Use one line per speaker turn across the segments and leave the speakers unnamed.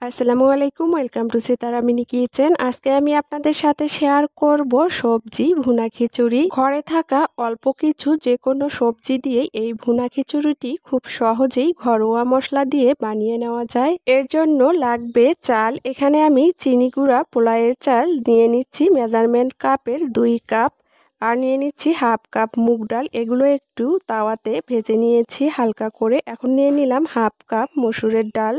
আসসালামু আলাইকুম, welcome to Sitara mini kitchen. আজকে আমি আপনাদের সাথে শেয়ার করব সবজি ভুনা খিচুড়ি। ঘরে থাকা অল্প কিছু যে কোনো সবজি দিয়ে এই ভুনা খিচুড়িটি খুব সহজেই ঘরোয়া মশলা দিয়ে বানিয়ে নেওয়া যায়। এর জন্য লাগবে চাল। এখানে আমি চিনি গুঁড়া পোলাওয়ের চাল নিয়ে নিচ্ছি মেজারমেন্ট কাপের 2 কাপ, আর নিয়ে নিচ্ছি হাফ কাপ মুগ ডাল। এগুলো একটু তাওয়াতে ভেজে নিয়েছি হালকা করে। এখন নিয়ে নিলাম হাফ কাপ মসুরের ডাল।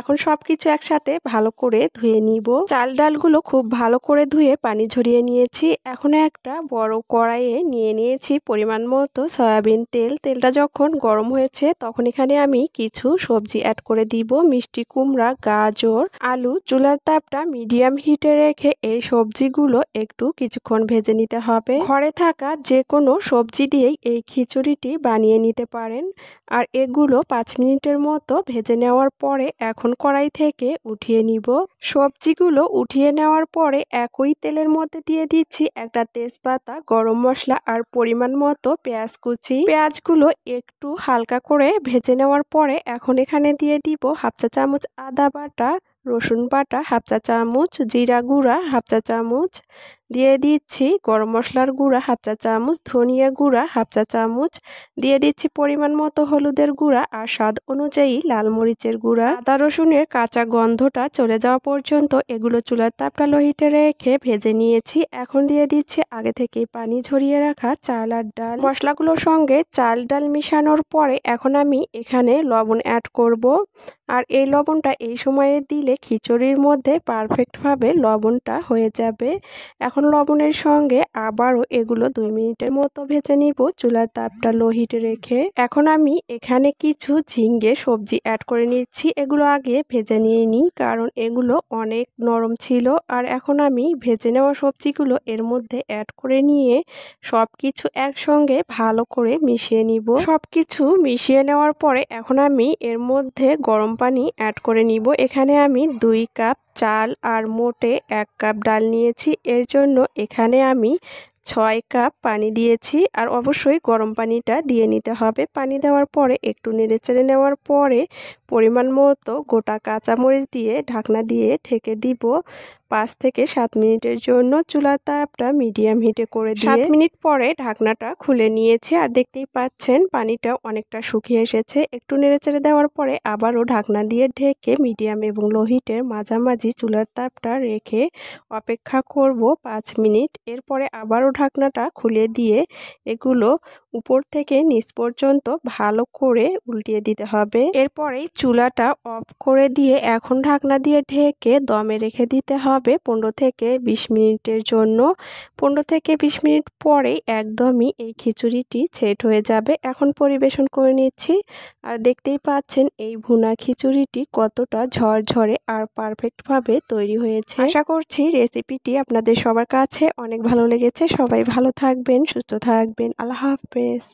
এখন সবকিছু একসাথে ভালো করে ধুয়ে নিব। চাল ডালগুলো খুব ভালো করে ধুয়ে পানি ঝরিয়ে নিয়েছি। এখন একটা বড় কড়াইয়ে নিয়ে নিয়েছি পরিমাণ মতো সয়াবিন তেল। তেলটা যখন গরম হয়েছে তখন এখানে আমি কিছু সবজি অ্যাড করে দিব। মিষ্টি কুমড়া, গাজর, আলু। চুলার তাপটা মিডিয়াম হিটে রেখে এই সবজিগুলো একটু কিছুক্ষণ ভেজে নিতে হবে। ঘরে থাকা যে কোনো সবজি দিয়েই এই খিচুড়িটি বানিয়ে নিতে পারেন। আর এগুলো 5 মিনিটের মতো ভেজে নেওয়ার পরে এখন কড়াই থেকে উঠিয়ে নিব। সবজিগুলো উঠিয়ে নেওয়ার পরে একই তেলের মধ্যে দিয়ে দিচ্ছি একটা তেজপাতা, গরম মশলা আর পরিমাণ মতো পেঁয়াজ কুচি। পেঁয়াজগুলো একটু হালকা করে ভেজে নেওয়ার পরে এখন এখানে দিয়ে দিব হাফ চা চামচ আদা বাটা, রসুন বাটা হাফ চা চামচ, জিরা গুঁড়া হাফ চা চামচ, দিয়ে দিচ্ছি গরম মশলার গুঁড়া হাফ চা চামচ, ধনিয়া গুঁড়া হাফ চা চামচ, দিয়ে দিচ্ছি পরিমাণ মতো হলুদের গুঁড়া আর স্বাদ অনুযায়ী লাল মরিচের গুঁড়া। আদা রসুনের কাঁচা গন্ধটা চলে যাওয়া পর্যন্ত এগুলো চুলার তাপটা লো হিটে রেখে ভেজে নিয়েছি। এখন দিয়ে দিচ্ছি আগে থেকে পানি ঝরিয়ে রাখা চাল আর ডাল। মশলাগুলোর সঙ্গে চাল ডাল মিশানোর পরে এখন আমি এখানে লবণ অ্যাড করব। আর এই লবণটা এই সময়ে দিলে খিচুড়ির মধ্যে পারফেক্টভাবে লবণটা হয়ে যাবে। এখন লবণের সঙ্গে আবারও এগুলো 2 মিনিটের মতো ভেজে নিব চুলার তাপটা লো হিটে রেখে। এখন আমি এখানে কিছু ঝিঙ্গে সবজি অ্যাড করে নিচ্ছি। এগুলো আগে ভেজে নিয়ে নিই কারণ এগুলো অনেক নরম ছিল। আর এখন আমি ভেজে নেওয়া সবজিগুলো এর মধ্যে অ্যাড করে নিয়ে সব কিছু একসঙ্গে ভালো করে মিশিয়ে নিব। সব কিছু মিশিয়ে নেওয়ার পরে এখন আমি এর মধ্যে গরম পানি অ্যাড করে নিব। এখানে আমি 2 কাপ চাল আর মোটে 1 কাপ ডাল নিয়েছি। এর জন্য এখানে আমি 6 কাপ পানি দিয়েছি। আর অবশ্যই গরম পানিটা দিয়ে নিতে হবে। পানি দেওয়ার পরে একটু নেড়েচেড়ে নেওয়ার পরে পরিমাণ মতো গোটা কাঁচামরিচ দিয়ে ঢাকনা দিয়ে ঢেকে দিব 5 থেকে 7 মিনিটের জন্য। চুলার তাপটা মিডিয়াম হিটে করে দিয়ে 7 মিনিট পরে ঢাকনাটা খুলে নিয়েছি। আর দেখতেই পাচ্ছেন পানিটা অনেকটা শুকিয়ে এসেছে। একটু নেড়েচেড়ে দেওয়ার পরে আবারও ঢাকনা দিয়ে ঢেকে মিডিয়াম এবং লো হিটের মাঝামাঝি চুলার তাপটা রেখে অপেক্ষা করব 5 মিনিট। এরপরে আবারও ঢাকনাটা খুলে দিয়ে এগুলো উপর থেকে নিচ পর্যন্ত ভালো করে উল্টিয়ে দিতে হবে। এরপরেই চুলাটা অফ করে দিয়ে এখন ঢাকনা দিয়ে ঢেকে দমে রেখে দিতে হবে 15 থেকে 20 মিনিটের জন্য। 15 থেকে 20 মিনিট পরেই একদমই এই খিচুড়িটি সেট হয়ে যাবে। এখন পরিবেশন করে নিচ্ছি। আর দেখতেই পাচ্ছেন এই ভুনা খিচুড়িটি কতটা ঝরঝরে আর পারফেক্টভাবে তৈরি হয়েছে। আশা করছি রেসিপিটি আপনাদের সবার কাছে অনেক ভালো লেগেছে। সবাই ভালো থাকবেন, সুস্থ থাকবেন। আল্লাহ হাফেজ।